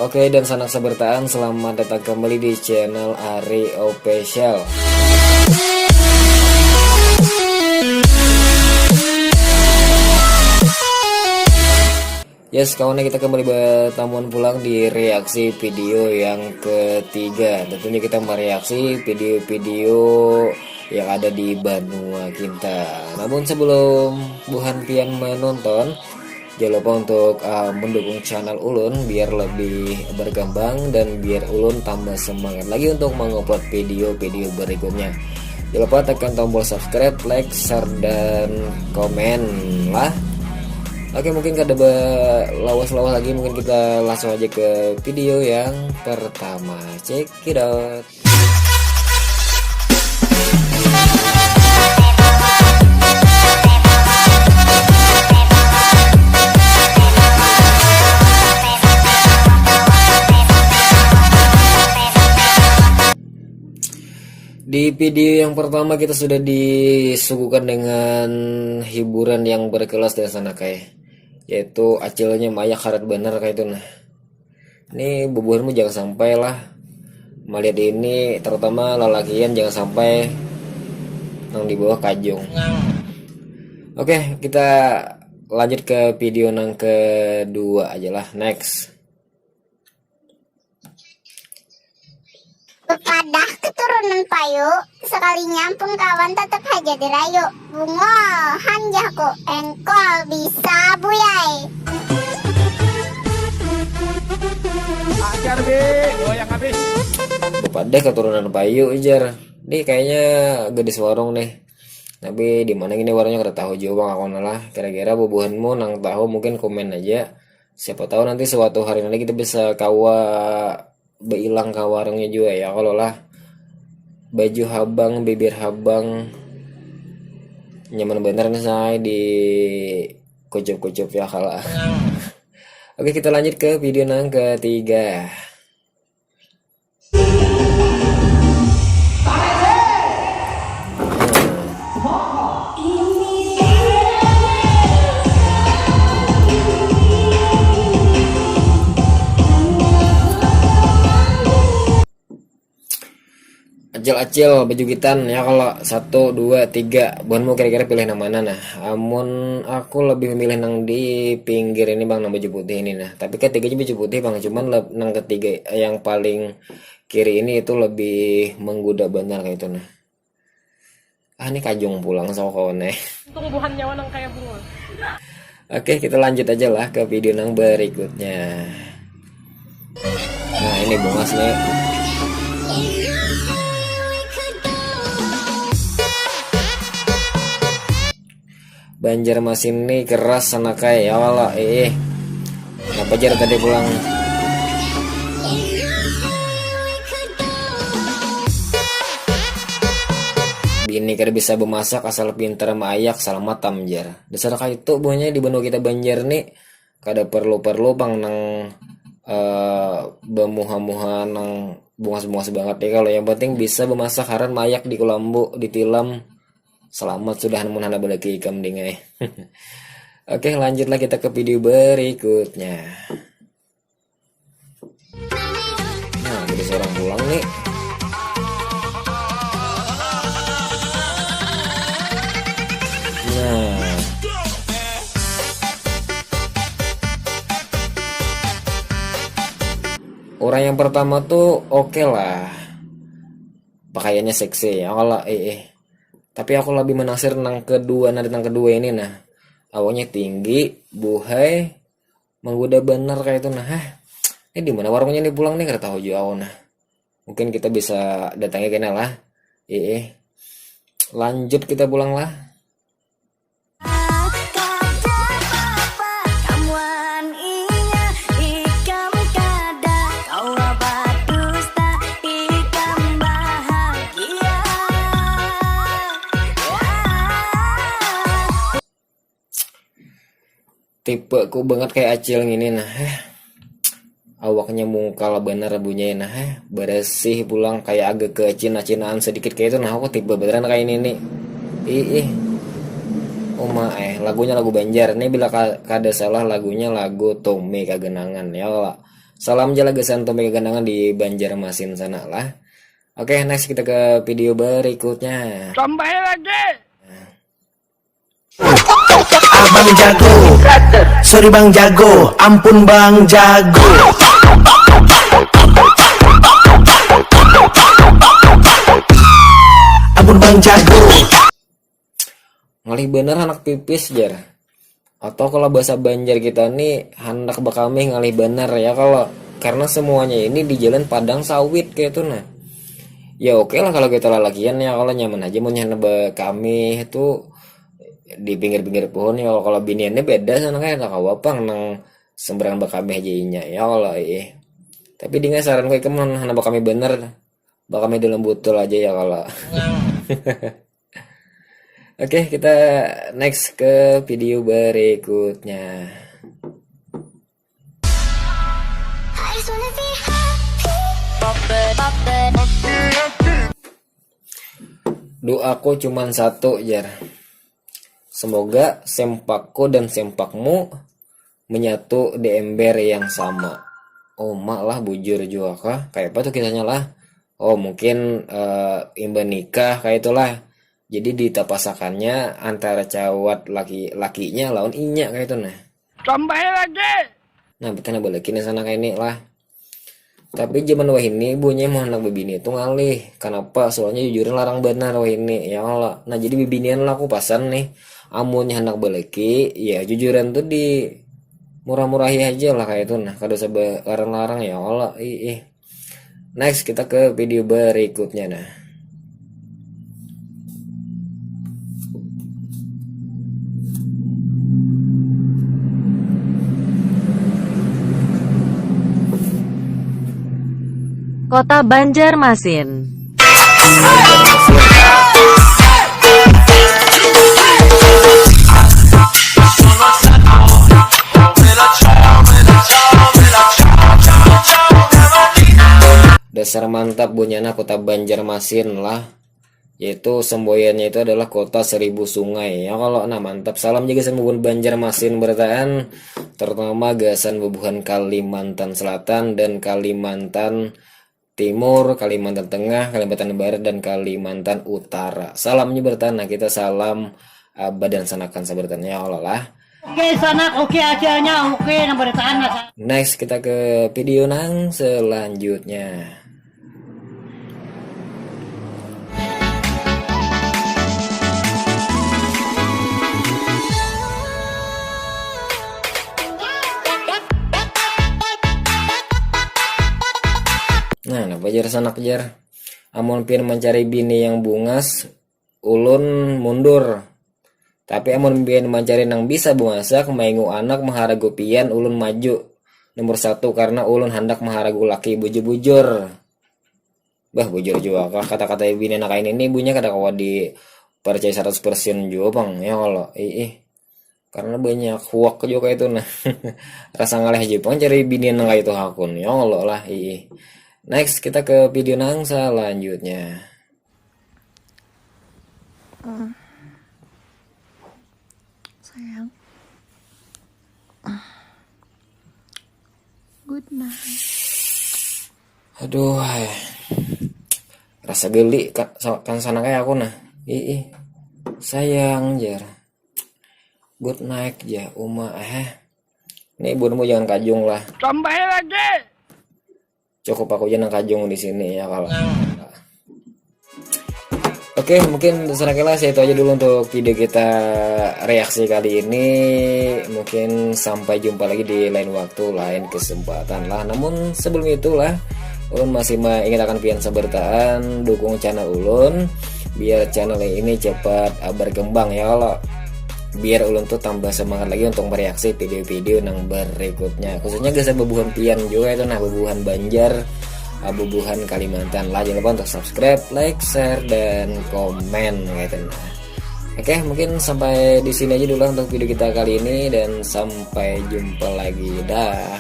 Oke, dan sanak sabertaan, selamat datang kembali di channel Ari Official. Yes, kawannya kita kembali bertamuan pulang di reaksi video yang ketiga. Tentunya kita mereaksi video-video yang ada di Banua Kinta. Namun sebelum buhan pian menonton, jangan lupa untuk mendukung channel Ulun biar lebih berkembang dan biar Ulun tambah semangat lagi untuk mengupload video-video berikutnya. Jangan lupa tekan tombol subscribe, like, share, dan komen lah. Oke, mungkin kada lawas-lawas lagi, mungkin kita langsung aja ke video yang pertama. Check it out. Di video yang pertama kita sudah disuguhkan dengan hiburan yang berkelas dari sana kayak, yaitu acilnya Maya karet bener kayak itu. Nah, ini bubuhanmu jangan sampai lah melihat ini, terutama lalakian jangan sampai nang di bawah kajung. Oke, kita lanjut ke video nang kedua aja lah. Next. Kepada keturunan payu, sekalinya pun kawan tetap aja dirayu. Bungo, hanjahku, engkol bisa buyai. Ajar be, goyang habis. Kepada keturunan payu ujar. Nih kayaknya gadis warung nih. Tapi di mana gini warungnya kada tahu juga aku nalah. Kira-kira bubuhanmu nang tahu mungkin komen aja. Siapa tahu nanti suatu hari nanti kita bisa kawa beilang ke warungnya juga ya. Kalau lah baju habang, bibir habang, nyaman bener nih saya di kucup-kucup ya kalah. Oke, kita lanjut ke video yang ketiga. Acil-acil baju gitan ya, kalau 1, 2, 3 buanmu kira-kira pilih yang mana? Nah, amun aku lebih memilih nang di pinggir ini bang, nang baju putih ini. Nah, tapi ketiganya baju putih bang, cuman nang ketiga yang paling kiri ini itu lebih menggoda benar kayak itu. Nah, ini kajung pulang sama kawan Tumbuhan nyawa nang kayak bunga. Oke, kita lanjut aja lah ke video nang berikutnya. Nah, ini bunga nih. Banjarmasin ini keras sana kayak ya wala kenapa jar tadi pulang. Bini kada bisa bemasak asal pintar mayak selamat tamjar. Dasar kayak itu buahnya di benua kita Banjar nih kada perlu pang nang bemuha-muha nang bungas-bungas banget ya. Kalau yang penting bisa bemasak haran mayak di kulambu ditilam. Selamat sudah menghana balaki ikam dingai. Oke, lanjutlah kita ke video berikutnya. Nah, ada seorang pulang nih. Nah, orang yang pertama tuh oke lah, pakaiannya seksi ya kalau tapi aku lebih menaksir nang kedua, ini. Nah, awalnya tinggi, buhay, menggoda bener kayak itu. Nah, ini di mana warungnya nih pulang nih kada tahu juga aku. Nah, mungkin kita bisa datangnya kena lah. Lanjut kita pulang lah. Tipe ku banget kayak acil gini. Nah, awaknya mungkal bener bunyinya. Nah, bersih pulang kayak agak ke Cina-cinaan sedikit kayak itu. Nah, aku tipe beneran kayak ini nih. lagunya lagu Banjar. Ini bila kada salah lagunya lagu Tommy Kagenangan ya lah. Salam jala gesan tombe gandangan di Banjarmasin sana lah. Oke, next kita ke video berikutnya. Tambah lagi. Abang jago, sorry bang jago, ampun bang jago. Ampun bang jago. Ngalih bener anak pipis jar. Atau kalau bahasa Banjar kita nih hendak bakami ngalih bener ya kalau karena semuanya ini di jalan padang sawit kayak itu nah. Ya oke lah kalau kita lalakian ya kalau nyaman aja mau nyana kami itu di pinggir-pinggir pohon ya kalau biniannya beda sana kayak tak apa nang sembarang bakami aja inya ya kalau tapi dengan saran gue kemen hana bakami bener bakami dalam butul aja ya kalau oke kita next ke video berikutnya. Doaku cuman satu jar. Semoga sempakku dan sempakmu menyatu di ember yang sama. Oh mak lah bujur juga kah? Kayak apa tuh kisahnya lah? Oh mungkin imban nikah kayak itulah. Jadi ditapasakannya antara cawat lakinya lawan inya kayak itu nah. Tambah lagi. Nah betul balikin sana kayak ini lah. Tapi zaman wah ini ibunya mau anak bebini itu ngalih. Kenapa? Soalnya jujuran larang benar wah ini ya Allah. Nah jadi bebinian lah aku pasan nih. Amunnya hendak baliki ya jujuran tuh di murah-murahi aja lah kayak itu nah kada usah larang-larang ya Allah next kita ke video berikutnya nah. Kota Banjarmasin. Dasar mantap bunyana kota Banjarmasin lah. Yaitu semboyannya itu adalah kota 1000 sungai. Ya kalau nah mantap. Salam juga sembuhan Banjarmasin bertahan. Terutama gasan bubuhan Kalimantan Selatan dan Kalimantan Timur, Kalimantan Tengah, Kalimantan Barat dan Kalimantan Utara. Salamnya bertahan. Nah kita salam badan sanakan sebertan ya Allah lah. Oke sanak, oke acaranya, oke nah bertahan. Next kita ke video nang selanjutnya. Nah, bajar sanak jar. Amun pian mencari bini yang bungas, ulun mundur. Tapi amun pian mencari nang bisa bumasak, maingu anak maharagu pian, ulun maju. Nomor 1 karena ulun hendak maharagu laki bujur-bujur. Bah bujur juga kah kata-kata bini anak ini ibunya kada kawa di percaya 100% juga bang ya Allah. Karena banyak huak juga itu nah. Rasa ngaleh aja bang cari bini nang itu hakun ya Allah lah. Next kita ke video nang selanjutnya. Sayang. Good night. Aduh, rasa geli kan sana kayak aku nah. Sayang jar. Good night ya Uma Ini ibumu jangan kajung lah. Tambah lagi. Cukup aku jangan kajung di sini ya kalau. Oke, mungkin serakala saya itu aja dulu untuk video kita reaksi kali ini. Mungkin sampai jumpa lagi di lain waktu, lain kesempatan lah. Namun sebelum itulah, ulun masih mengingatkan pian sabertaan dukung channel ulun biar channel ini cepat berkembang ya kalau. Biar ulun tuh tambah semangat lagi untuk mereaksi video-video yang berikutnya. Khususnya guys bubuhan pian juga itu nah bubuhan Banjar. Bubuhan Kalimantan lah. Jangan lupa untuk subscribe, like, share, dan komen gitu nah. Oke, mungkin sampai di sini aja dulu untuk video kita kali ini dan sampai jumpa lagi dah.